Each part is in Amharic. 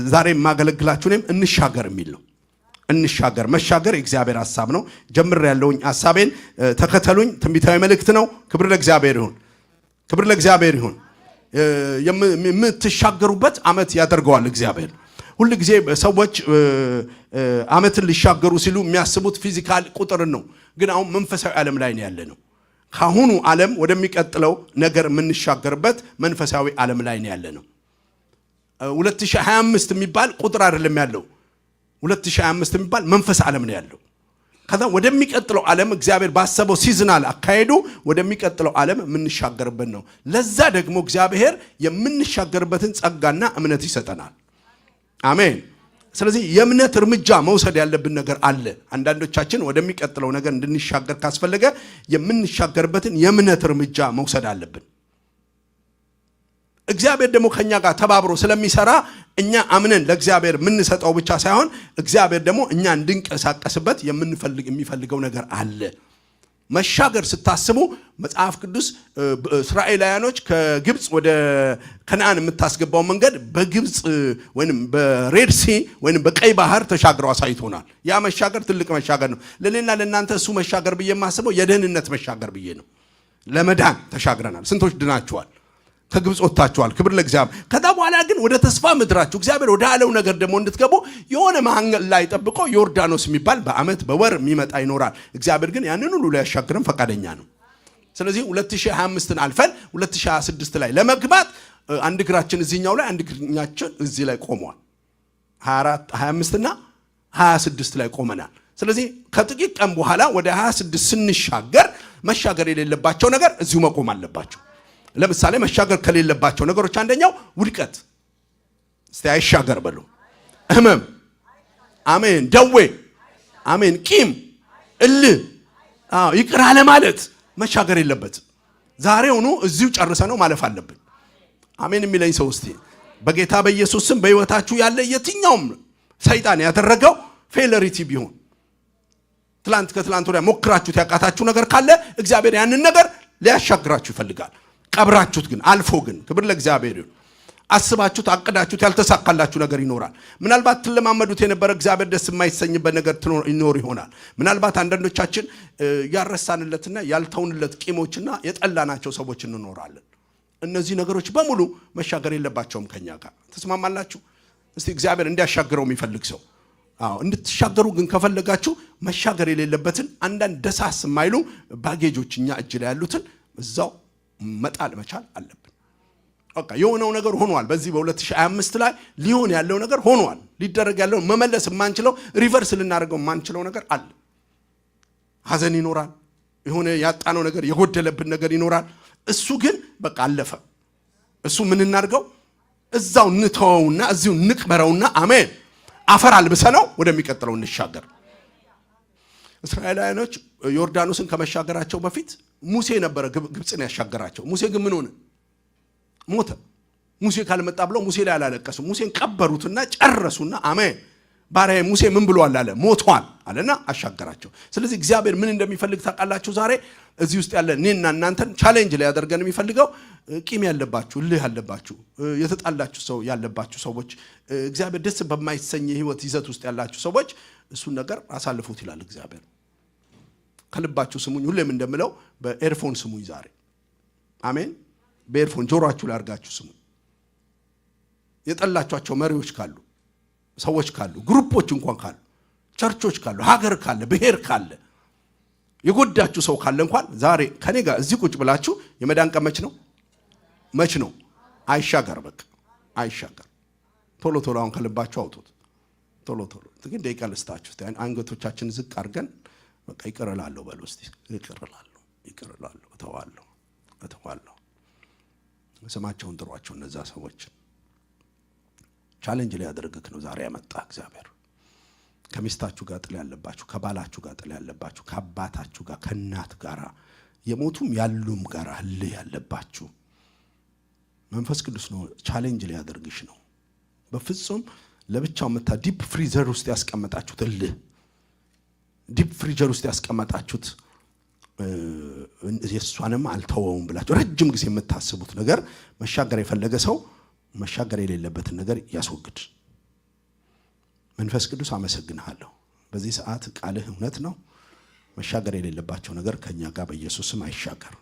ዛሬ ማገለግላችሁ ነኝ እንሻገር የሚል ነው። እንሻገር መሻገር የእግዚአብሔር ሐሳብ ነው። ጀምር ያለውኝ ሐሳቤን ተከተሉኝ። ትንቢታዊ መልእክት ነው። ክብር ለእግዚአብሔር ይሁን። ክብር ለእግዚአብሔር ይሁን። የምትሻገሩበት ዓመት ያደርገዋል እግዚአብሔር። ሁሉ ጊዜ ሰዎች ዓመትን ሊሻገሩ ሲሉ የሚያስቡት ፊዚካል ቁጥርን ነው። ግን አሁን መንፈሳዊ ዓለም ላይ ነው ያለነው። ካሁኑ ዓለም ወደሚቀጥለው ነገር የምንሻገርበት መንፈሳዊ ዓለም ላይ ነው ያለነው። 2025 የሚባል ቁጥር አይደለም ያለው። 2025 የሚባል መንፈስ ዓለም ነው ያለው። ከዛ ወደሚቀጥለው ዓለም እግዚአብሔር ባሰበው ሲዝናል አካሄዱ ወደሚቀጥለው ዓለም የምንሻገርበት ነው። ለዛ ደግሞ እግዚአብሔር የምንሻገርበትን ጸጋና እምነት ይሰጠናል። አሜን። ስለዚህ የእምነት እርምጃ መውሰድ ያለብን ነገር አለ። አንዳንዶቻችን ወደሚቀጥለው ነገር እንድንሻገር ካስፈለገ የምንሻገርበትን የእምነት እርምጃ መውሰድ አለብን። እግዚአብሔር ደግሞ ከኛ ጋር ተባብሮ ስለሚሰራ እኛ አምነን ለእግዚአብሔር የምንሰጠው ብቻ ሳይሆን እግዚአብሔር ደግሞ እኛ እንድንቀሳቀስበት የሚፈልገው ነገር አለ። መሻገር ስታስቡ መጽሐፍ ቅዱስ እስራኤላውያኖች ከግብጽ ወደ ከነዓን የምታስገባው መንገድ በግብጽ ወይንም በሬድ ሲ ወይንም በቀይ ባህር ተሻግረው አሳይቶናል። ያ መሻገር ትልቅ መሻገር ነው። ለኔና ለናንተ እሱ መሻገር ብዬ የማስበው የደህንነት መሻገር ብዬ ነው። ለመዳን ተሻግረናል። ስንቶች ድናችኋል? ከግብጽ ወጣችኋል። ክብር ለእግዚአብሔር። ከዛ በኋላ ግን ወደ ተስፋ ምድራችሁ እግዚአብሔር ወደ አለው ነገር ደግሞ እንድትገቡ የሆነ መሃንገል ላይ ጠብቆ ዮርዳኖስ የሚባል በአመት በወር የሚመጣ ይኖራል። እግዚአብሔር ግን ያንን ሁሉ ላይ ያሻግረን ፈቃደኛ ነው። ስለዚህ 2025ን አልፈን 2026 ላይ ለመግባት አንድ እግራችን እዚህኛው ላይ አንድ እግራችን እዚህ ላይ ቆመዋል። 24 25 እና 26 ላይ ቆመናል። ስለዚህ ከጥቂት ቀን በኋላ ወደ 26 ስንሻገር መሻገር የሌለባቸው ነገር እዚሁ መቆም አለባቸው። ለምሳሌ መሻገር ከሌለባቸው ነገሮች አንደኛው ውድቀት። እስቲ አይሻገር በሉ። ህመም፣ አሜን። ደዌ፣ አሜን። ቂም፣ እልህ፣ ይቅር አለ ማለት መሻገር የለበትም። ዛሬውኑ እዚሁ ጨርሰ ነው ማለፍ አለብን። አሜን የሚለኝ ሰው እስቲ በጌታ በኢየሱስ ስም በህይወታችሁ ያለ የትኛውም ሰይጣን ያደረገው ፌለሪቲ ቢሆን ትላንት ከትላንት ወዲያ ሞክራችሁት ያቃታችሁ ነገር ካለ እግዚአብሔር ያንን ነገር ሊያሻግራችሁ ይፈልጋል። ቀብራችሁት ግን አልፎ ግን ክብር ለእግዚአብሔር ይሁን። አስባችሁት አቅዳችሁት ያልተሳካላችሁ ነገር ይኖራል። ምናልባት ትለማመዱት የነበረ እግዚአብሔር ደስ የማይሰኝበት ነገር ይኖር ይሆናል። ምናልባት አንዳንዶቻችን ያረሳንለትና ያልተውንለት ቂሞችና የጠላናቸው ሰዎች እንኖራለን። እነዚህ ነገሮች በሙሉ መሻገር የለባቸውም ከኛ ጋር። ተስማማላችሁ? እስቲ እግዚአብሔር እንዲያሻግረው የሚፈልግ ሰው እንድትሻገሩ ግን ከፈለጋችሁ መሻገር የሌለበትን አንዳንድ ደሳስ የማይሉ ባጌጆች እኛ እጅ ላይ ያሉትን እዛው መጣል መቻል አለብን። በቃ የሆነው ነገር ሆኗል። በዚህ በ2025 ላይ ሊሆን ያለው ነገር ሆኗል። ሊደረግ ያለው መመለስ የማንችለው ሪቨርስ ልናደርገው የማንችለው ነገር አለ። ሐዘን ይኖራል። የሆነ ያጣነው ነገር የጎደለብን ነገር ይኖራል። እሱ ግን በቃ አለፈ። እሱ ምን እናድርገው? እዛው እንተወውና እዚሁ እንቅበረውና አሜን አፈር አልብሰነው ወደሚቀጥለው እንሻገር። እስራኤላውያኖች ዮርዳኖስን ከመሻገራቸው በፊት ሙሴ ነበረ ግብጽን ያሻገራቸው። ሙሴ ግን ምን ሆነ? ሞተ። ሙሴ ካልመጣ ብለው ሙሴ ላይ አላለቀሱ። ሙሴን ቀበሩትና ጨረሱና አሜን ባሪያዬ ሙሴ ምን ብሏል አለ? ሞቷል አለና አሻገራቸው። ስለዚህ እግዚአብሔር ምን እንደሚፈልግ ታውቃላችሁ? ዛሬ እዚህ ውስጥ ያለ እኔና እናንተን ቻሌንጅ ላይ ያደርገን የሚፈልገው ቂም ያለባችሁ፣ እልህ ያለባችሁ፣ የተጣላችሁ ሰው ያለባችሁ ሰዎች፣ እግዚአብሔር ደስ በማይሰኝ ህይወት ይዘት ውስጥ ያላችሁ ሰዎች እሱን ነገር አሳልፉት ይላል እግዚአብሔር። ከልባችሁ ስሙኝ። ሁሌም እንደምለው በኤርፎን ስሙኝ ዛሬ አሜን። በኤርፎን ጆሮአችሁ ላይ አድርጋችሁ ስሙኝ። የጠላችኋቸው መሪዎች ካሉ፣ ሰዎች ካሉ፣ ግሩፖች እንኳን ካሉ፣ ቸርቾች ካሉ፣ ሀገር ካለ፣ ብሔር ካለ፣ የጎዳችሁ ሰው ካለ እንኳን ዛሬ ከኔ ጋር እዚህ ቁጭ ብላችሁ የመዳን ቀን መች ነው? አይሻገር። በቃ አይሻገር። ቶሎ ቶሎ አሁን ከልባችሁ አውጡት። ቶሎ ግን ደቂቃ ልስጣችሁ። አንገቶቻችን ዝቅ አድርገን በቃ ይቅር እላለሁ በሉ እስቲ። ይቅር እላለሁ፣ እተዋለሁ። ስማቸውን ጥሯቸው። እነዛ ሰዎች ቻሌንጅ ላይ ያደርግክ ነው ዛሬ ያመጣ እግዚአብሔር። ከሚስታችሁ ጋር ጥል ያለባችሁ፣ ከባላችሁ ጋር ጥል ያለባችሁ፣ ከአባታችሁ ጋር ከእናት ጋር የሞቱም ያሉም ጋር እልህ ያለባችሁ መንፈስ ቅዱስ ነው ቻሌንጅ ላይ ያደርግሽ ነው። በፍጹም ለብቻው መታ ዲፕ ፍሪዘር ውስጥ ያስቀመጣችሁት እልህ፣ ዲፕ ፍሪዘር ውስጥ ያስቀመጣችሁት የሷንም አልተወውም ብላችሁ ረጅም ጊዜ የምታስቡት ነገር መሻገር የፈለገ ሰው መሻገር የሌለበትን ነገር ያስወግድ። መንፈስ ቅዱስ አመሰግንሃለሁ። በዚህ ሰዓት ቃልህ እውነት ነው። መሻገር የሌለባቸው ነገር ከኛ ጋር በኢየሱስ ስም አይሻገር።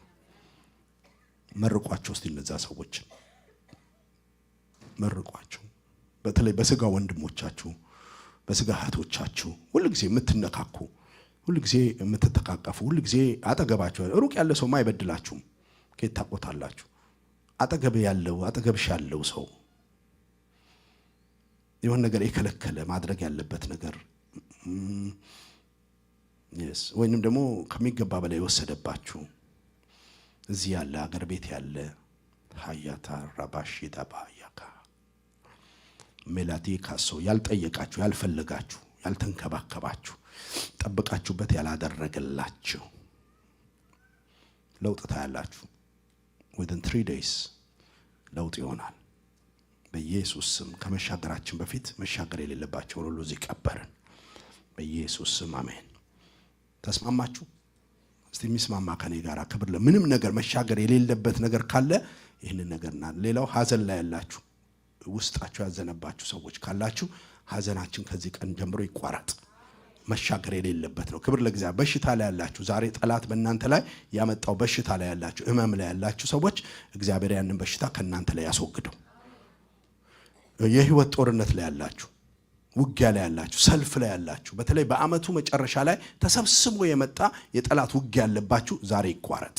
መርቋቸው እስቲ እነዛ ሰዎች መርቋቸው። በተለይ በስጋ ወንድሞቻችሁ በስጋ እህቶቻችሁ ሁሉ ጊዜ የምትነካኩ ሁሉ ጊዜ የምትተቃቀፉ ሁሉ ጊዜ አጠገባችሁ ሩቅ ያለ ሰው ማይበድላችሁም ከየት ታቆታላችሁ? አጠገብሽ ያለው ሰው የሆነ ነገር የከለከለ ማድረግ ያለበት ነገር ወይንም ደግሞ ከሚገባ በላይ ወሰደባችሁ እዚህ ያለ አገር ቤት ያለ ሀያታ ራባሺ ዳባያካ ሜላቲ ካሶ ያልጠየቃችሁ ያልፈለጋችሁ ያልተንከባከባችሁ ጠብቃችሁበት ያላደረገላችሁ ለውጥ ታያላችሁ። within 3 days ለውጥ ይሆናል በኢየሱስ ስም። ከመሻገራችን በፊት መሻገር የሌለባቸው ሁሉ እዚህ ቀበርን በኢየሱስ ስም አሜን። ተስማማችሁ? እስቲ የሚስማማ ከኔ ጋር ክብር ለምንም ነገር መሻገር የሌለበት ነገር ካለ ይሄንን ነገርና ሌላው ሐዘን ላይ ያላችሁ ውስጣችሁ ያዘነባችሁ ሰዎች ካላችሁ ሐዘናችን ከዚህ ቀን ጀምሮ ይቋረጥ። መሻገር የሌለበት ነው። ክብር ለእግዚአብሔር። በሽታ ላይ ያላችሁ ዛሬ ጠላት በእናንተ ላይ ያመጣው በሽታ ላይ ያላችሁ ህመም ላይ ያላችሁ ሰዎች እግዚአብሔር ያንን በሽታ ከእናንተ ላይ ያስወግደው። የህይወት ጦርነት ላይ ያላችሁ ውጊያ ላይ ያላችሁ ሰልፍ ላይ ያላችሁ በተለይ በአመቱ መጨረሻ ላይ ተሰብስቦ የመጣ የጠላት ውጊያ ያለባችሁ ዛሬ ይቋረጥ።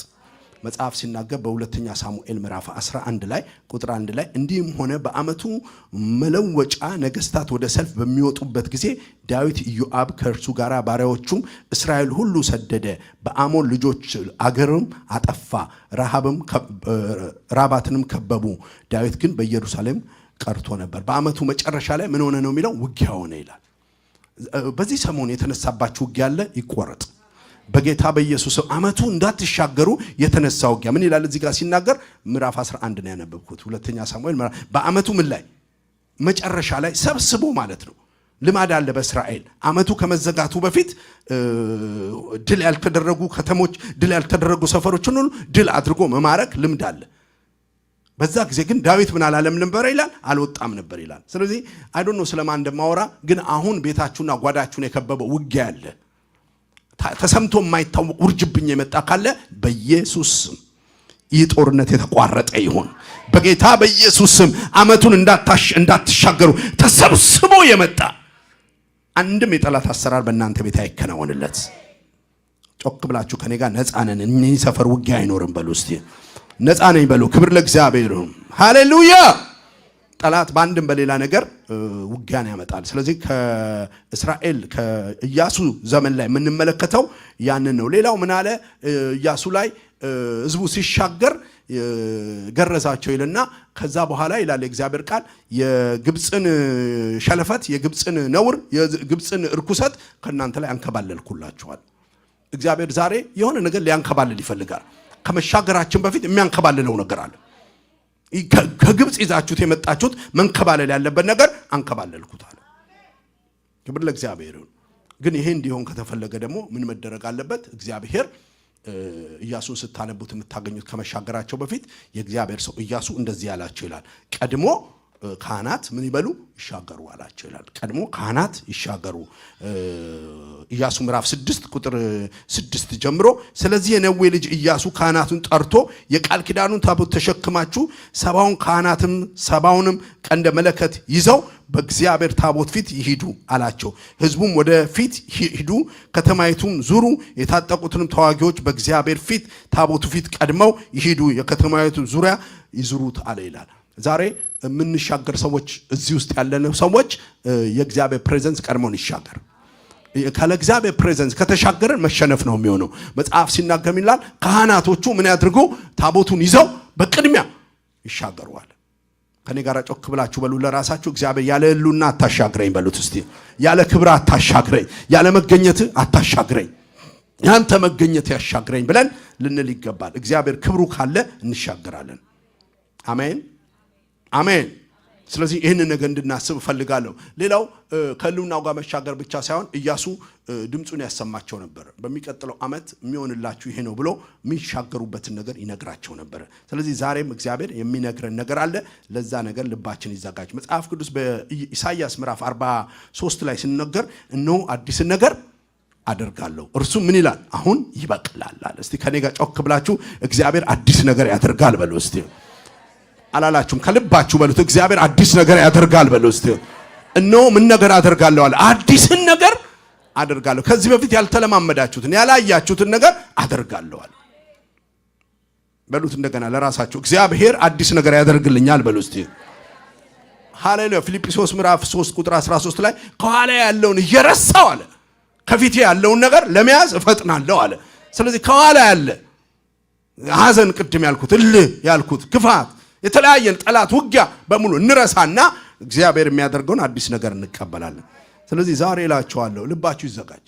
መጽሐፍ ሲናገር በሁለተኛ ሳሙኤል ምዕራፍ 11 ላይ ቁጥር 1 ላይ እንዲህም ሆነ በአመቱ መለወጫ ነገስታት ወደ ሰልፍ በሚወጡበት ጊዜ ዳዊት ኢዮአብ ከእርሱ ጋር ባሪያዎቹም እስራኤል ሁሉ ሰደደ፣ በአሞን ልጆች አገርም አጠፋ፣ ራባትንም ከበቡ። ዳዊት ግን በኢየሩሳሌም ቀርቶ ነበር። በአመቱ መጨረሻ ላይ ምን ሆነ ነው የሚለው? ውጊያ ሆነ ይላል። በዚህ ሰሞን የተነሳባችሁ ውጊያ አለ፣ ይቆረጥ በጌታ በኢየሱስ። አመቱ እንዳትሻገሩ የተነሳ ውጊያ ምን ይላል እዚህ ጋር ሲናገር? ምዕራፍ 11 ነው ያነበብኩት። ሁለተኛ ሳሙኤል በአመቱ ምን ላይ መጨረሻ ላይ ሰብስቦ ማለት ነው። ልማድ አለ በእስራኤል አመቱ ከመዘጋቱ በፊት ድል ያልተደረጉ ከተሞች፣ ድል ያልተደረጉ ሰፈሮችን ሁሉ ድል አድርጎ መማረክ ልምድ አለ። በዛ ጊዜ ግን ዳዊት ምን አላለም ነበር ይላል? አልወጣም ነበር ይላል። ስለዚህ አይ ዶንት ኖ ስለማን እንደማወራ ግን አሁን ቤታችሁና ጓዳችሁን የከበበው ውጊያ አለ። ተሰምቶ የማይታወቅ ውርጅብኝ የመጣ ካለ በኢየሱስ ስም ይህ ጦርነት የተቋረጠ ይሁን በጌታ በኢየሱስ ስም። አመቱን እንዳትሻገሩ ተሰብስቦ የመጣ አንድም የጠላት አሰራር በእናንተ ቤት አይከናወንለት። ጮክ ብላችሁ ከኔ ጋር ነፃ ነን፣ እኚህ ሰፈር ውጊያ አይኖርም በሉ እስቲ። ነፃ ነኝ በሉ። ክብር ለእግዚአብሔር ይሁን። ሃሌሉያ። ጠላት በአንድም በሌላ ነገር ውጊያን ያመጣል። ስለዚህ ከእስራኤል ከኢያሱ ዘመን ላይ የምንመለከተው ያንን ነው። ሌላው ምን አለ ኢያሱ ላይ ህዝቡ ሲሻገር ገረዛቸው ይልና ከዛ በኋላ ይላል የእግዚአብሔር ቃል የግብፅን ሸለፈት፣ የግብፅን ነውር፣ የግብፅን እርኩሰት ከእናንተ ላይ አንከባለልኩላችኋል። እግዚአብሔር ዛሬ የሆነ ነገር ሊያንከባልል ይፈልጋል። ከመሻገራችን በፊት የሚያንከባልለው ነገር አለ። ከግብፅ ይዛችሁት የመጣችሁት መንከባለል ያለበት ነገር አንከባለልኩት አለ። ክብር ለእግዚአብሔር ይሁን። ግን ይሄ እንዲሆን ከተፈለገ ደግሞ ምን መደረግ አለበት? እግዚአብሔር ኢያሱን ስታነቡት የምታገኙት ከመሻገራቸው በፊት የእግዚአብሔር ሰው ኢያሱ እንደዚህ ያላቸው ይላል። ቀድሞ ካህናት ምን ይበሉ? ይሻገሩ አላቸው ይላል። ቀድሞ ካህናት ይሻገሩ። ኢያሱ ምዕራፍ 6 ቁጥር 6 ጀምሮ ስለዚህ የነዌ ልጅ ኢያሱ ካህናቱን ጠርቶ የቃል ኪዳኑን ታቦት ተሸክማችሁ 70 ካህናትም 70ንም ቀንደ መለከት ይዘው በእግዚአብሔር ታቦት ፊት ይሂዱ አላቸው። ህዝቡም ወደ ፊት ሂዱ፣ ከተማይቱም ዙሩ፣ የታጠቁትንም ተዋጊዎች በእግዚአብሔር ፊት ታቦቱ ፊት ቀድመው ይሂዱ፣ የከተማይቱን ዙሪያ ይዙሩት አለ ይላል። ዛሬ የምንሻገር ሰዎች እዚህ ውስጥ ያለን ሰዎች የእግዚአብሔር ፕሬዘንስ ቀድሞን ይሻገር። ካለ እግዚአብሔር ፕሬዘንስ ከተሻገረን መሸነፍ ነው የሚሆነው። መጽሐፍ ሲናገር ይላል ካህናቶቹ ምን ያድርጉ? ታቦቱን ይዘው በቅድሚያ ይሻገሩዋል። ከኔ ጋር ጮክ ብላችሁ በሉ ለራሳችሁ እግዚአብሔር ያለ ህሉና አታሻግረኝ በሉት እስቲ። ያለ ክብር አታሻግረኝ፣ ያለ መገኘት አታሻግረኝ፣ ያንተ መገኘት ያሻግረኝ ብለን ልንል ይገባል። እግዚአብሔር ክብሩ ካለ እንሻገራለን። አሜን አሜን። ስለዚህ ይሄንን ነገር እንድናስብ ፈልጋለሁ። ሌላው ከህልውናው ጋር መሻገር ብቻ ሳይሆን ኢያሱ ድምጹን ያሰማቸው ነበር። በሚቀጥለው ዓመት የሚሆንላችሁ ይሄ ነው ብሎ የሚሻገሩበትን ነገር ይነግራቸው ነበር። ስለዚህ ዛሬም እግዚአብሔር የሚነግረን ነገር አለ። ለዛ ነገር ልባችን ይዘጋጅ። መጽሐፍ ቅዱስ በኢሳይያስ ምዕራፍ 43 ላይ ሲነገር እነሆ አዲስ ነገር አደርጋለሁ እርሱ ምን ይላል? አሁን ይበቅላል አለ። እስቲ ከኔ ጋር ጮክ ብላችሁ እግዚአብሔር አዲስ ነገር ያደርጋል በሉ እስቲ። አላላችሁም? ከልባችሁ በሉት። እግዚአብሔር አዲስ ነገር ያደርጋል በሉ እስቲ። እነሆ ምን ነገር አደርጋለሁ አለ? አዲስን ነገር አደርጋለሁ። ከዚህ በፊት ያልተለማመዳችሁትን ያላያችሁትን ነገር አደርጋለሁ አለ። በሉት እንደገና ለራሳችሁ። እግዚአብሔር አዲስ ነገር ያደርግልኛል በሉ እስቲ። ሃሌሉያ። ፊልጵስዩስ ምዕራፍ 3 ቁጥር 13 ላይ ከኋላ ያለውን እየረሳው አለ ከፊቴ ያለውን ነገር ለመያዝ እፈጥናለሁ አለ። ስለዚህ ከኋላ ያለ ሐዘን፣ ቅድም ያልኩት እልህ ያልኩት ክፋት፣ የተለያየን ጠላት ውጊያ በሙሉ እንረሳና እግዚአብሔር የሚያደርገውን አዲስ ነገር እንቀበላለን። ስለዚህ ዛሬ እላችኋለሁ ልባችሁ ይዘጋጅ።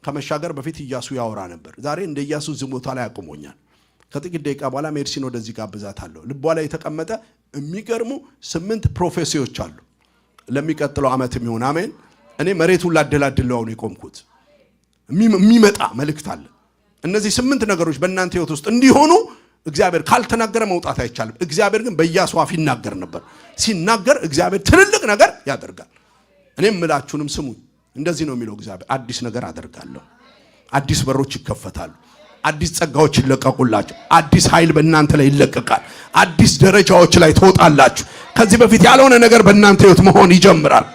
ከመሻገር በፊት ኢያሱ ያወራ ነበር። ዛሬ እንደ ኢያሱ ዝም ቦታ ላይ አቁሞኛል። ከጥቂት ደቂቃ በኋላ ሜርሲን ወደዚህ ጋብዛታለሁ። ልቧ ላይ የተቀመጠ የሚገርሙ 8 ፕሮፌሲዎች አሉ ለሚቀጥለው ዓመት የሚሆን አሜን። እኔ መሬቱን ላደላድለው ነው የቆምኩት። የሚመጣ መልእክት አለ። እነዚህ 8 ነገሮች በእናንተ ህይወት ውስጥ እንዲሆኑ እግዚአብሔር ካልተናገረ መውጣት አይቻልም። እግዚአብሔር ግን በኢያሱ አፍ ይናገር ነበር። ሲናገር እግዚአብሔር ትልልቅ ነገር ያደርጋል። እኔም ምላችሁንም ስሙኝ። እንደዚህ ነው የሚለው እግዚአብሔር፣ አዲስ ነገር አደርጋለሁ። አዲስ በሮች ይከፈታሉ። አዲስ ጸጋዎች ይለቀቁላችሁ። አዲስ ኃይል በእናንተ ላይ ይለቀቃል። አዲስ ደረጃዎች ላይ ትወጣላችሁ። ከዚህ በፊት ያልሆነ ነገር በእናንተ ህይወት መሆን ይጀምራል።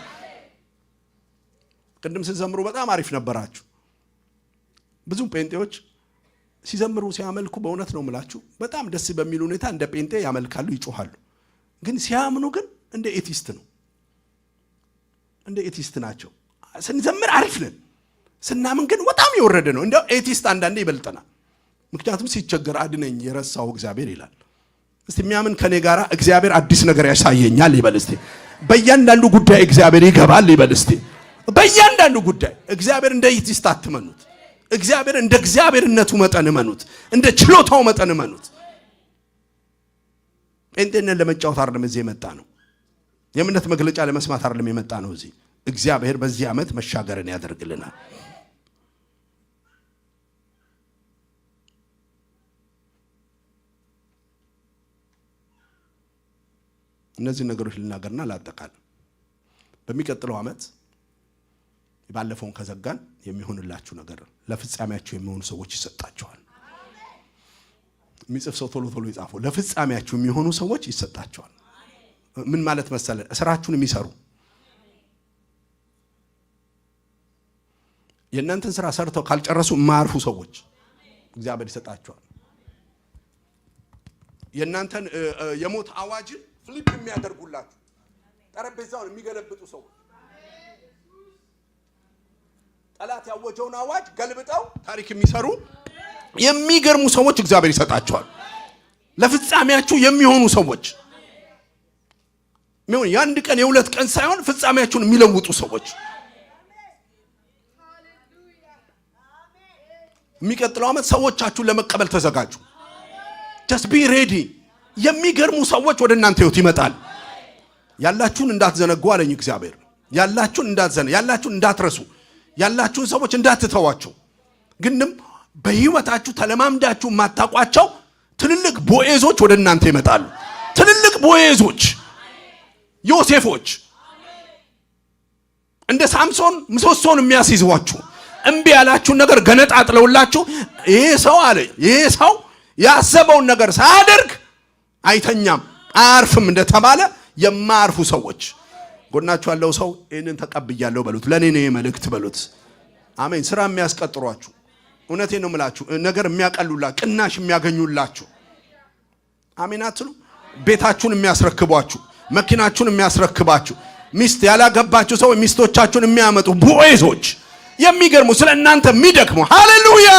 ቅድም ሲዘምሩ በጣም አሪፍ ነበራችሁ። ብዙ ጴንጤዎች ሲዘምሩ ሲያመልኩ በእውነት ነው የምላችሁ በጣም ደስ በሚል ሁኔታ እንደ ጴንጤ ያመልካሉ፣ ይጮሃሉ። ግን ሲያምኑ ግን እንደ ኤቲስት ነው። እንደ ኤቲስት ናቸው። ስንዘምር አሪፍ ነን፣ ስናምን ግን በጣም የወረደ ነው። እንደው ኤቲስት አንዳንዴ ይበልጠናል። ምክንያቱም ሲቸገር አድነኝ የረሳው እግዚአብሔር ይላል። እስቲ የሚያምን ከኔ ጋር እግዚአብሔር አዲስ ነገር ያሳየኛል ይበል እስቲ። በእያንዳንዱ ጉዳይ እግዚአብሔር ይገባል ይበል እስቲ። በእያንዳንዱ ጉዳይ እግዚአብሔር እንደ ኤቲስት አትመኑት። እግዚአብሔር እንደ እግዚአብሔርነቱ መጠን እመኑት። እንደ ችሎታው መጠን እመኑት። ጴንጤነትን ለመጫወት አይደለም እዚህ የመጣ ነው። የእምነት መግለጫ ለመስማት አይደለም የመጣ ነው እዚህ። እግዚአብሔር በዚህ ዓመት መሻገርን ያደርግልናል። እነዚህ ነገሮች ልናገርና ላጠቃል። በሚቀጥለው ዓመት ባለፈውን ከዘጋን የሚሆንላችሁ ነገር ለፍጻሜያችሁ የሚሆኑ ሰዎች ይሰጣቸዋል። የሚጽፍ ሰው ቶሎ ቶሎ ይጻፈው። ለፍጻሜያችሁ የሚሆኑ ሰዎች ይሰጣቸዋል። ምን ማለት መሰለ? ስራችሁን የሚሰሩ የእናንተን ስራ ሰርተው ካልጨረሱ የማያርፉ ሰዎች እግዚአብሔር ይሰጣቸዋል። የእናንተን የሞት አዋጅን ፍሊፕ የሚያደርጉላችሁ ጠረጴዛውን የሚገለብጡ ሰዎች ጠላት ያወጀውን አዋጅ ገልብጠው ታሪክ የሚሰሩ የሚገርሙ ሰዎች እግዚአብሔር ይሰጣቸዋል። ለፍጻሜያችሁ የሚሆኑ ሰዎች ምን የአንድ ቀን የሁለት ቀን ሳይሆን ፍጻሜያችሁን የሚለውጡ ሰዎች የሚቀጥለው ዓመት ሰዎቻችሁን ለመቀበል ተዘጋጁ። just be ready። የሚገርሙ ሰዎች ወደ እናንተ ህይወት ይመጣል። ያላችሁን እንዳትዘነጉ አለኝ እግዚአብሔር። ያላችሁን እንዳትዘነ ያላችሁን እንዳትረሱ ያላችሁን ሰዎች እንዳትተዋቸው። ግንም በህይወታችሁ ተለማምዳችሁ ማታቋቸው ትልልቅ ቦዔዞች ወደ እናንተ ይመጣሉ። ትልልቅ ቦዔዞች፣ ዮሴፎች እንደ ሳምሶን ምሰሶን የሚያስይዟችሁ እምቢ ያላችሁን ነገር ገነጣጥለውላችሁ ይሄ ሰው አለ ይሄ ሰው ያሰበውን ነገር ሳያደርግ አይተኛም አያርፍም እንደተባለ የማያርፉ ሰዎች ጎናችሁ ያለው ሰው እኔን ተቀብያለሁ በሉት። ለኔ ነው መልእክት በሉት። አሜን። ስራ የሚያስቀጥሯችሁ እውነቴን ነው የምላችሁ ነገር የሚያቀሉላችሁ ቅናሽ የሚያገኙላችሁ አሜን አትሉ? ቤታችሁን የሚያስረክቧችሁ መኪናችሁን የሚያስረክባችሁ ሚስት ያላገባችሁ ሰው ሚስቶቻችሁን የሚያመጡ ቦዔዞች የሚገርሙ ስለእናንተ የሚደክሙ ሃሌሉያ።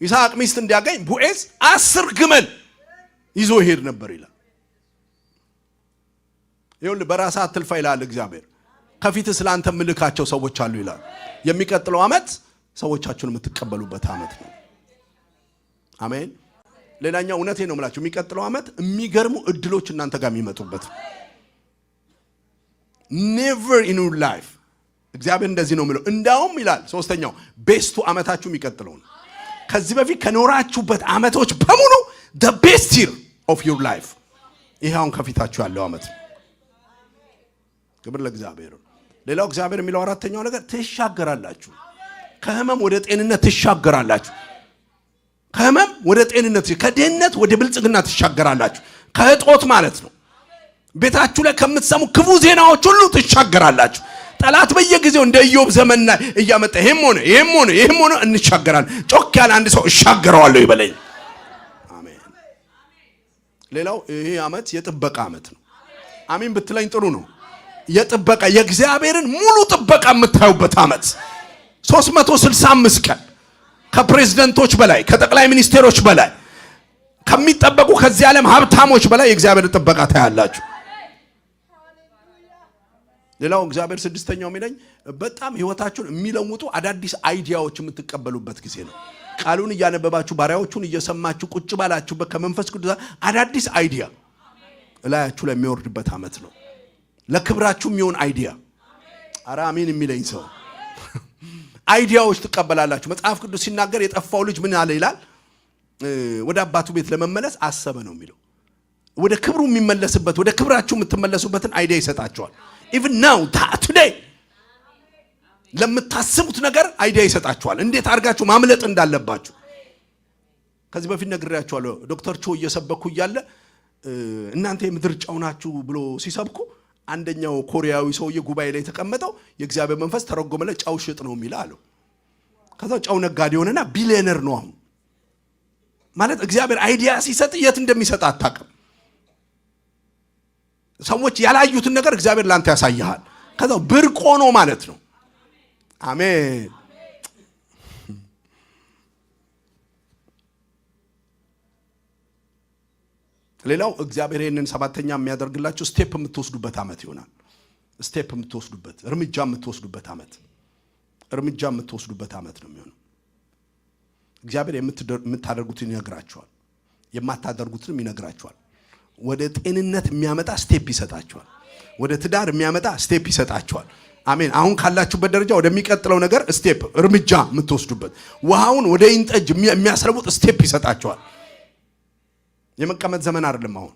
ይስሐቅ ሚስት እንዲያገኝ ቦዔዝ 10 ግመል ይዞ ይሄድ ነበር ይላል። ይኸውልህ በራስህ አትልፋ ይላል እግዚአብሔር። ከፊት ስላንተ ምልካቸው ሰዎች አሉ ይላል። የሚቀጥለው ዓመት ሰዎቻችሁን የምትቀበሉበት ዓመት ነው። አሜን። ሌላኛው እውነቴን ነው የምላችሁ የሚቀጥለው ዓመት የሚገርሙ እድሎች እናንተ ጋር የሚመጡበት never in your life እግዚአብሔር እንደዚህ ነው የሚለው እንዳውም ይላል ሶስተኛው ቤስቱ ዓመታችሁ የሚቀጥለው ነው ከዚህ በፊት ከኖራችሁበት ዓመቶች በሙሉ the best year of your life ይሄውን ከፊታችሁ ያለው ዓመት ክብር ለእግዚአብሔር ሌላው እግዚአብሔር የሚለው አራተኛው ነገር ትሻገራላችሁ ከህመም ወደ ጤንነት ትሻገራላችሁ ከህመም ወደ ጤንነት ከድህነት ወደ ብልጽግና ትሻገራላችሁ ከእጦት ማለት ነው ቤታችሁ ላይ ከምትሰሙ ክፉ ዜናዎች ሁሉ ትሻገራላችሁ ጠላት በየጊዜው እንደ ኢዮብ ዘመን እያመጣ ይሄም ሆነ እንሻገራለን ጮክ ያለ አንድ ሰው እሻገራለሁ ይበለኝ አሜን ሌላው ይሄ ዓመት የጥበቃ ዓመት ነው አሜን ብትለኝ ጥሩ ነው የጥበቃ የእግዚአብሔርን ሙሉ ጥበቃ የምታዩበት ዓመት 365 ቀን ከፕሬዝዳንቶች በላይ ከጠቅላይ ሚኒስቴሮች በላይ ከሚጠበቁ ከዚህ ዓለም ሀብታሞች በላይ የእግዚአብሔር ጥበቃ ታያላችሁ ሌላው እግዚአብሔር ስድስተኛው የሚለኝ በጣም ህይወታችሁን የሚለውጡ አዳዲስ አይዲያዎች የምትቀበሉበት ጊዜ ነው ቃሉን እያነበባችሁ ባሪያዎቹን እየሰማችሁ ቁጭ ባላችሁበት ከመንፈስ ቅዱስ አዳዲስ አይዲያ እላያችሁ ላይ የሚወርድበት ዓመት ነው ለክብራችሁ የሚሆን አይዲያ ኧረ አሜን የሚለኝ ሰው አይዲያዎች ትቀበላላችሁ መጽሐፍ ቅዱስ ሲናገር የጠፋው ልጅ ምን አለ ይላል ወደ አባቱ ቤት ለመመለስ አሰበ ነው የሚለው ወደ ክብሩ የሚመለስበት ወደ ክብራችሁ የምትመለሱበትን አይዲያ ይሰጣችኋል even now today ለምታስቡት ነገር አይዲያ ይሰጣችኋል እንዴት አድርጋችሁ ማምለጥ እንዳለባችሁ ከዚህ በፊት ነግሬያችኋለሁ ዶክተር ቾ እየሰበኩ እያለ እናንተ የምድር ጨው ናችሁ ብሎ ሲሰብኩ አንደኛው ኮሪያዊ ሰውዬ ጉባኤ ላይ ተቀመጠው የእግዚአብሔር መንፈስ ተረጎመለ ጨው ሽጥ ነው የሚል አለው ከዛ ጨው ነጋዴ ሆነና ቢሊየነር ነው አሁን ማለት እግዚአብሔር አይዲያ ሲሰጥ የት እንደሚሰጥ አታውቅም ሰዎች ያላዩትን ነገር እግዚአብሔር ላንተ ያሳያል ከዛ ብርቆ ነው ማለት ነው አሜን ሌላው እግዚአብሔር ይሄንን ሰባተኛ የሚያደርግላችሁ ስቴፕ የምትወስዱበት ዓመት ይሆናል ስቴፕ የምትወስዱበት እርምጃ የምትወስዱበት ዓመት ነው የሚሆነው እግዚአብሔር የምታደርጉትን ይነግራችኋል የማታደርጉትንም ይነግራችኋል ወደ ጤንነት የሚያመጣ ስቴፕ ይሰጣችኋል ወደ ትዳር የሚያመጣ ስቴፕ ይሰጣችኋል አሜን አሁን ካላችሁበት ደረጃ ወደሚቀጥለው ነገር ስቴፕ እርምጃ የምትወስዱበት ውሃውን ወደ ኢንጠጅ የሚያስረቡት ስቴፕ ይሰጣችኋል የመቀመጥ ዘመን አይደለም አሁን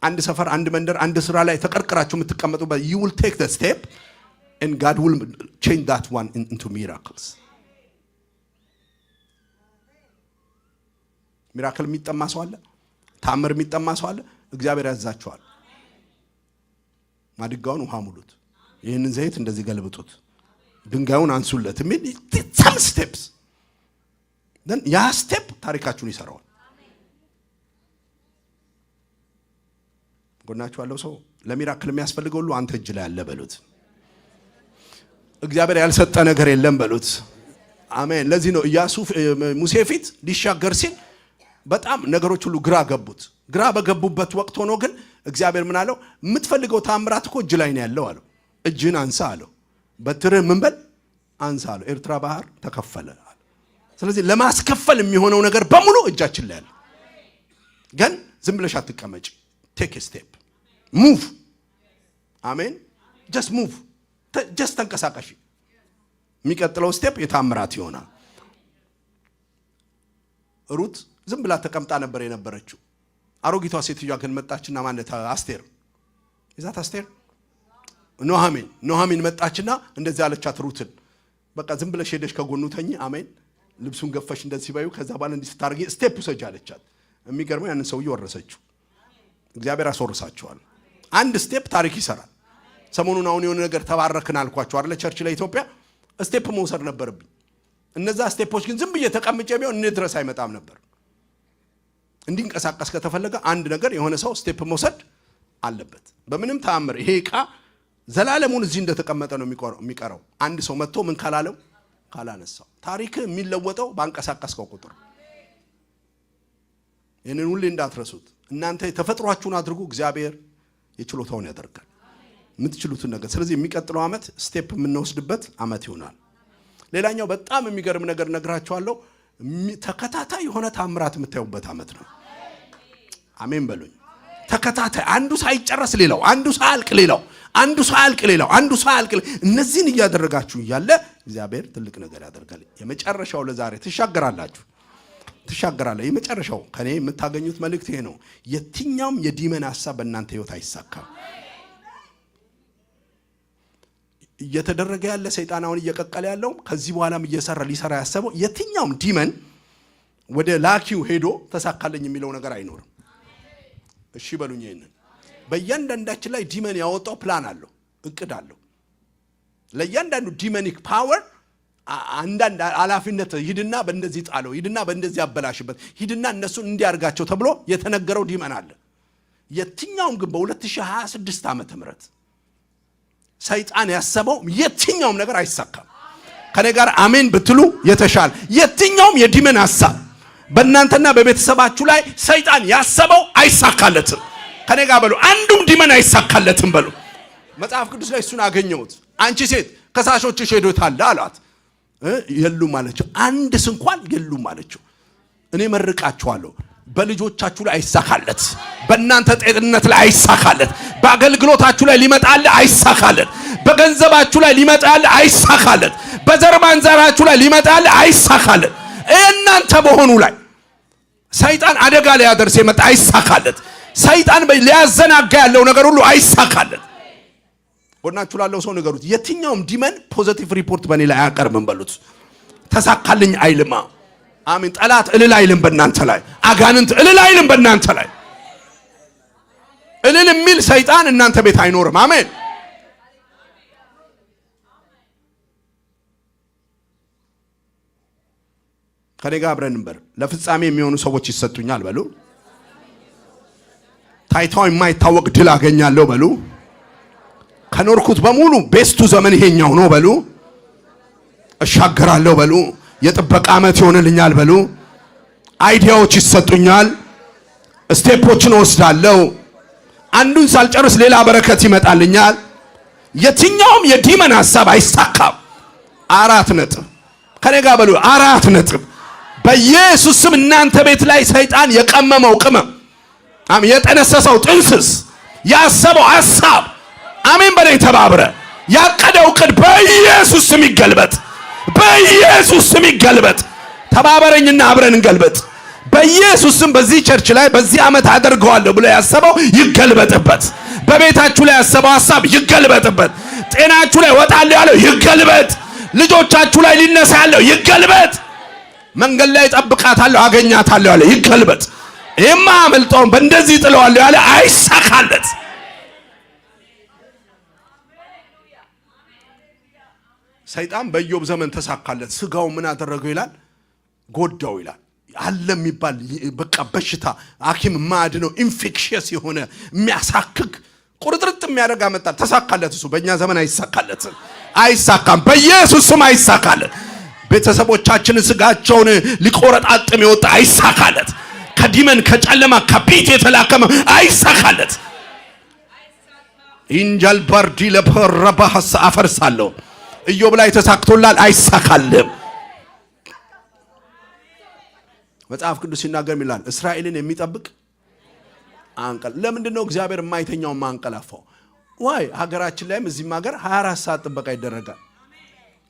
አንድ ሰፈር አንድ መንደር አንድ ስራ ላይ ተቀርቅራችሁ የምትቀመጡበት you will take the step and God will change that one into miracles ሚራክል የሚጠማ ሰው አለ ታምር የሚጠማ ሰው አለ እግዚአብሔር ያዛችኋል ማድጋውን ውሃ ሙሉት ይሄንን ዘይት እንደዚህ ገልብጡት ድንጋዩን አንሱለት ምን some steps then ያ ስቴፕ ታሪካችሁን ይሰራዋል ጎናችሁ ያለው ሰው ለሚራክል የሚያስፈልገው ሁሉ አንተ እጅ ላይ አለ በሉት እግዚአብሔር ያልሰጠ ነገር የለም በሉት አሜን ለዚህ ነው ኢያሱ ሙሴ ፊት ሊሻገር ሲል በጣም ነገሮች ሁሉ ግራ በገቡበት ወቅት ሆኖ ግን እግዚአብሔር ምን አለው የምትፈልገው ታምራት እኮ እጅ ላይ ነው ያለው አለው እጅን አንሳ አለው በትርህ ምን በል አንሳ አለው ኤርትራ ባህር ተከፈለ አለ ስለዚህ ለማስከፈል የሚሆነው ነገር በሙሉ እጃችን ላይ አለ ግን ዝም ብለሽ አትቀመጪ take a step move amen just move just ተንቀሳቀሺ የሚቀጥለው ስቴፕ የታምራት ይሆናል ሩት ዝም ብላ ተቀምጣ ነበር የነበረችው አሮጊቷ ሴትዮዋ ግን መጣችና ማለት አስቴር ይዛት አስቴር ኖሃሚን መጣችና እንደዚህ አለቻት ሩትን በቃ ዝም ብለሽ ሄደሽ ከጎኑ ተኚ አሜን ልብሱን ገፈሽ እንደዚህ ሲባዩ ከዛ ባለ እንዲህ ስታርጊ ስቴፕ ውሰጂ አለቻት የሚገርመው ያንን ሰውዬ ወረሰችው እግዚአብሔር አስወርሳቸዋል አንድ ስቴፕ ታሪክ ይሰራል ሰሞኑን አሁን የሆነ ነገር ተባረክን አልኳችሁ አይደል ቸርች ላይ ኢትዮጵያ ስቴፕ መውሰድ ነበርብኝ እነዛ ስቴፖች ግን ዝም ብዬ ተቀምጬ ቢሆን ድረስ አይመጣም ነበር እንዲንቀሳቀስ ከተፈለገ አንድ ነገር የሆነ ሰው ስቴፕ መውሰድ አለበት በምንም ተአምር ይሄ ዕቃ ዘላለሙን እዚህ እንደተቀመጠ ነው የሚቀረው አንድ ሰው መጥቶ ምን ካላለው ካላነሳው ታሪክ የሚለወጠው ባንቀሳቀስከው ቁጥር ይሄንን ሁሉ እንዳትረሱት እናንተ ተፈጥሯችሁን አድርጉ እግዚአብሔር የችሎታውን ያደርጋል የምትችሉትን ነገር ስለዚህ የሚቀጥለው ዓመት ስቴፕ የምንወስድበት ዓመት ይሆናል ሌላኛው በጣም የሚገርም ነገር ነግራችኋለሁ ተከታታይ የሆነ ታምራት የምታዩበት ዓመት ነው። አሜን በሉኝ። ተከታታይ አንዱ ሳይጨረስ ሌላው፣ አንዱ ሳያልቅ ሌላው፣ አንዱ ሳያልቅ ሌላው፣ አንዱ ሳያልቅ እነዚህን እያደረጋችሁ እያለ እግዚአብሔር ትልቅ ነገር ያደርጋል። የመጨረሻው ለዛሬ ትሻገራላችሁ። የመጨረሻው ከኔ የምታገኙት መልእክት ይሄ ነው። የትኛውም የዲመን ሐሳብ በእናንተ ህይወት አይሳካም። እየተደረገ ያለ ሰይጣን አሁን እየቀቀለ ያለው ከዚህ በኋላም ሊሰራ ያሰበው የትኛውም ዲመን ወደ ላኪው ሄዶ ተሳካለኝ የሚለው ነገር አይኖርም። እሺ በሉኝ። ይሄንን በእያንዳንዳችን ላይ ዲመን ያወጣው ፕላን አለው፣ እቅድ አለው። ለእያንዳንዱ ዲመኒክ ፓወር አንዳንድ ኃላፊነት ሂድና በእንደዚህ ጣለው፣ ሂድና በእንደዚህ አበላሽበት፣ ሂድና እነሱን እንዲያርጋቸው ተብሎ የተነገረው ዲመን አለ። የትኛውም ግን በ2026 ዓመተ ምህረት ሰይጣን ያሰበው የትኛውም ነገር አይሳካም። ከኔ ጋር አሜን ብትሉ የተሻለ የትኛውም የዲመን ሐሳብ በእናንተና በቤተሰባችሁ ላይ ሰይጣን ያሰበው አይሳካለትም። ከኔ ጋር በሉ አንዱም ዲመን አይሳካለትም በሉ። መጽሐፍ ቅዱስ ላይ እሱን አገኘሁት። አንቺ ሴት ከሳሾችሽ ሄዶታል አሏት። የሉም አለችው። አንድስ እንኳን የሉም አለችው። እኔ መርቃችኋለሁ፣ በልጆቻችሁ ላይ አይሳካለት፣ በእናንተ ጤንነት ላይ አይሳካለት፣ በአገልግሎታችሁ ላይ ሊመጣል አይሳካለት፣ በገንዘባችሁ ላይ ሊመጣል አይሳካለት፣ በዘር ማንዘራችሁ ላይ ሊመጣል አይሳካለት። እናንተ በሆኑ ላይ ሰይጣን አደጋ ላይ ያደርስ የመጣ አይሳካለት። ሰይጣን ሊያዘናጋ ያለው ነገር ሁሉ አይሳካለት። ወናችሁ ላለው ሰው ንገሩት፣ የትኛውም ዲመን ፖዚቲቭ ሪፖርት በእኔ ላይ አያቀርብም በሉት። ተሳካልኝ አይልማ። አሜን። ጠላት እልል አይልም በእናንተ ላይ፣ አጋንንት እልል አይልም በእናንተ ላይ። እልል የሚል ሰይጣን እናንተ ቤት አይኖርም። አሜን። ከኔ ጋር አብረን እንበር። ለፍጻሜ የሚሆኑ ሰዎች ይሰጡኛል በሉ። ታይታው የማይታወቅ ድል አገኛለሁ በሉ። ከኖርኩት በሙሉ ቤስቱ ዘመን ይሄኛው ነው በሉ። እሻገራለሁ በሉ። የጥበቃ ዓመት ይሆንልኛል በሉ። አይዲያዎች ይሰጡኛል፣ ስቴፖችን ወስዳለሁ። አንዱን ሳልጨርስ ሌላ በረከት ይመጣልኛል። የትኛውም የዲመን ሐሳብ አይሳካም። 4 ነጥብ። ከኔ ጋር በሉ 4 ነጥብ። በኢየሱስ ስም እናንተ ቤት ላይ ሰይጣን የቀመመው ቅመም፣ አሜን፣ የጠነሰሰው ጥንስስ፣ ያሰበው ሐሳብ፣ አሜን በለኝ ተባብረ፣ ያቀደው ቅድ በኢየሱስ ስም ይገልበጥ፣ በኢየሱስ ስም ይገልበጥ። ተባበረኝና አብረን እንገልበጥ። በኢየሱስ ስም በዚህ ቸርች ላይ በዚህ ዓመት አደርገዋለሁ ብሎ ያሰበው ይገልበጥበት። በቤታችሁ ላይ ያሰበው ሐሳብ ይገልበጥበት። ጤናችሁ ላይ ወጣለሁ ያለው ይገልበጥ። ልጆቻችሁ ላይ ሊነሳ ያለው ይገልበጥ። መንገድ ላይ ጠብቃታለሁ አገኛታለሁ ያለ ይገልበጥ። የማያመልጠውን በእንደዚህ ጥለዋለሁ ያለ አይሳካለት። ሰይጣን በኢዮብ ዘመን ተሳካለት። ስጋው ምን አደረገው ይላል? ጎዳው ይላል። አለ የሚባል በቃ በሽታ ሐኪም ማድነው ኢንፌክሽየስ የሆነ የሚያሳክክ ቁርጥርጥ የሚያደርግ አመጣል። ተሳካለት። እሱ በእኛ ዘመን አይሳካለትም፣ አይሳካም። በኢየሱስ ስም አይሳካለት። ቤተሰቦቻችንን ስጋቸውን ሊቆረጣጥም የወጣ አይሳካለት። ከዲመን ከጨለማ ከፒት የተላከመ አይሳካለት። ኢንጀል በርዲ ለበረባስ አፈርሳለሁ። ኢዮብ ላይ ተሳክቶላል፣ አይሳካልም። መጽሐፍ ቅዱስ ሲናገር ይላል እስራኤልን የሚጠብቅ አንቀል። ለምንድነው እግዚአብሔር የማይተኛው ማንቀላፋው? ዋይ ሀገራችን ላይም እዚህም ሀገር 24 ሰዓት ጥበቃ ይደረጋል።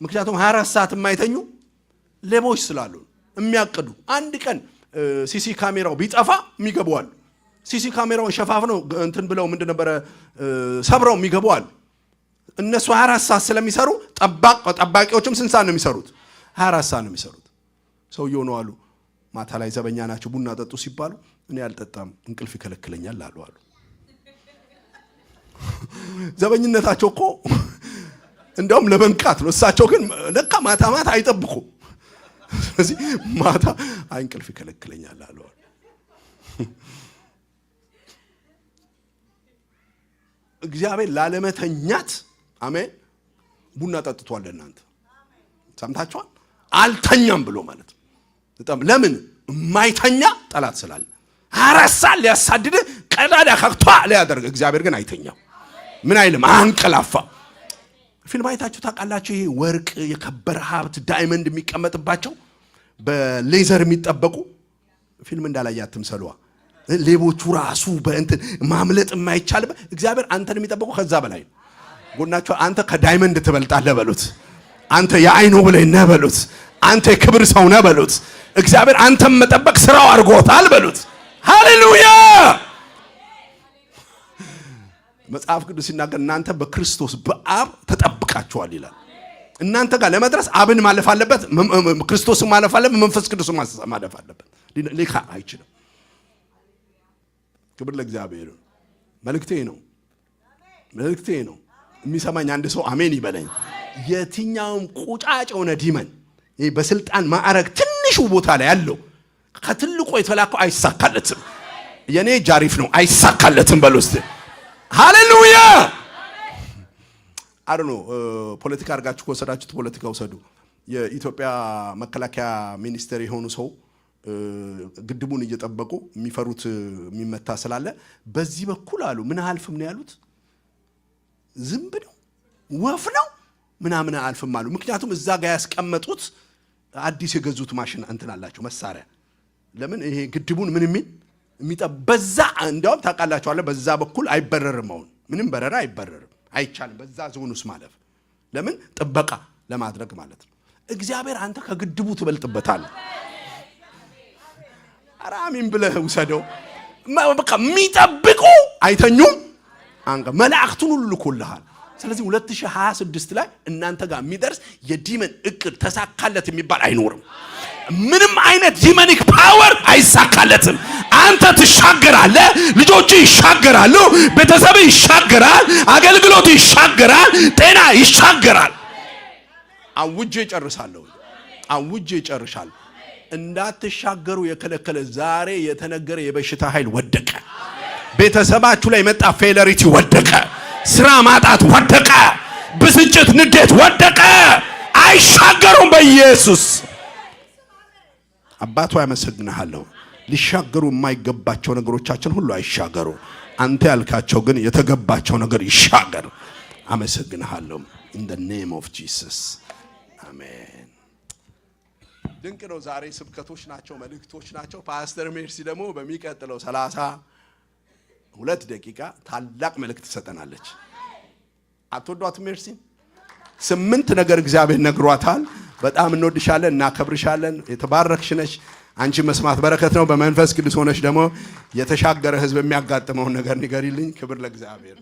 ምክንያቱም 24 ሰዓት የማይተኙ ሌቦች ስላሉ የሚያቅዱ። አንድ ቀን ሲሲ ካሜራው ቢጠፋ የሚገቡዋል። ሲሲ ካሜራውን ሸፋፍነው እንትን ብለው ምንድን ነበረ ሰብረው የሚገቡዋል። እነሱ 24 ሰዓት ስለሚሰሩ ጠባቂዎችም ስንት ሰዓት ነው የሚሰሩት? 24 ሰዓት ነው የሚሰሩት። ሰውየው ነው አሉ ማታ ላይ ዘበኛ ናቸው ቡና ጠጡ ሲባሉ እኔ አልጠጣም እንቅልፍ ይከለክለኛል አሉ። ዘበኝነታቸው እኮ እንደውም ለመንቃት ነው። እሳቸው ግን ለካ ማታ ማታ አይጠብቁ። ስለዚህ ማታ እንቅልፍ ይከለክለኛል አሉ። እግዚአብሔር ላለመተኛት አሜን ቡና ጠጥቷል። እናንተ ሰምታችኋል? አልተኛም ብሎ ማለት ነው። ለምን የማይተኛ ጠላት ስላለ 24 ሰዓት ሊያሳድድ ቀዳዳ ከክቷ ሊያደርግ። እግዚአብሔር ግን አይተኛም። ምን አይልም፣ አንቀላፋ። ፊልም አይታችሁ ታውቃላችሁ? ይሄ ወርቅ የከበረ ሀብት ዳይመንድ የሚቀመጥባቸው በሌዘር የሚጠበቁ ፊልም እንዳላያት ትምሰሏ ሌቦቹ ራሱ በእንትን ማምለጥ የማይቻል እግዚአብሔር አንተን የሚጠብቁ ከዛ በላይ ጎናቸው አንተ ከዳይመንድ ትበልጣለህ በሉት አንተ የአይኑ ብለህ ነህ በሉት አንተ የክብር ሰው ነህ በሉት እግዚአብሔር አንተም መጠበቅ ስራው አድርጎታል በሉት ሃሌሉያ መጽሐፍ ቅዱስ ሲናገር እናንተ በክርስቶስ በአብ ተጠብቃችኋል ይላል እናንተ ጋር ለመድረስ አብን ማለፍ አለበት ክርስቶስን ማለፍ አለበት መንፈስ ቅዱስን ማለፍ አለበት ሊካ አይችልም ክብር ለእግዚአብሔር መልእክቴ ነው የሚሰማኝ አንድ ሰው አሜን ይበለኝ የትኛውም ቁጫጭ ሆነ ዲመን በስልጣን ማዕረግ ትንሹ ቦታ ላይ ያለው ከትልቁ የተላከው አይሳካለትም የኔ ጃሪፍ ነው አይሳካለትም በሉስት ሃሌሉያ አርኖ ፖለቲካ አርጋችሁ ወሰዳችሁት ፖለቲካ ወሰዱ የኢትዮጵያ መከላከያ ሚኒስተር የሆኑ ሰው ግድቡን እየጠበቁ የሚፈሩት የሚመታ ስላለ በዚህ በኩል አሉ ምን አልፍም ነው ያሉት ዝምብ ነው ወፍ ነው ምናምን አልፍም አሉ ምክንያቱም እዛ ጋር ያስቀመጡት አዲስ የገዙት ማሽን እንትን አላቸው መሳሪያ ለምን ይሄ ግድቡን ምን የሚጠበዛ እንደውም ታውቃላችሁ አለ በዛ በኩል አይበረርም አሁን ምንም በረራ አይበረርም አይቻልም በዛ ዞንስ ማለፍ ለምን ጥበቃ ለማድረግ ማለት ነው እግዚአብሔር አንተ ከግድቡ ትበልጥበታል አራሚን ብለህ ወሰደው በቃ የሚጠብቁ አይተኙም አንገ መላእክቱን ሁሉ ልኮልሃል ስለዚህ 2026 ላይ እናንተ ጋር የሚደርስ የዲመን እቅድ ተሳካለት የሚባል አይኖርም ምንም አይነት ዲመኒክ ፓወር አይሳካለትም አንተ ትሻገራለህ ልጆች ይሻገራሉ ቤተሰብ ይሻገራል አገልግሎት ይሻገራል ጤና ይሻገራል አውጄ ጨርሻለሁ እንዳትሻገሩ የከለከለ ዛሬ የተነገረ የበሽታ ኃይል ወደቀ ቤተሰባችሁ ላይ መጣ ፌለሪቲ ወደቀ ስራ ማጣት ወደቀ ብስጭት ንዴት ወደቀ አይሻገሩም በኢየሱስ አባቱ ያመሰግናለሁ ሊሻገሩ የማይገባቸው ነገሮቻችን ሁሉ አይሻገሩ አንተ ያልካቸው ግን የተገባቸው ነገር ይሻገር አመሰግናለሁ in the name of Jesus አሜን ድንቅ ነው ዛሬ ስብከቶች ናቸው መልእክቶች ናቸው ፓስተር ሜርሲ ደግሞ በሚቀጥለው 32 ደቂቃ ታላቅ መልእክት ትሰጠናለች አትወዷት ሜርሲ 8 ነገር እግዚአብሔር ነግሯታል በጣም እንወድሻለን እናከብርሻለን የተባረክሽ ነሽ አንቺ መስማት በረከት ነው በመንፈስ ቅዱስ ሆነሽ ደግሞ የተሻገረ ህዝብ የሚያጋጥመው ነገር ንገሪልኝ ክብር ለእግዚአብሔር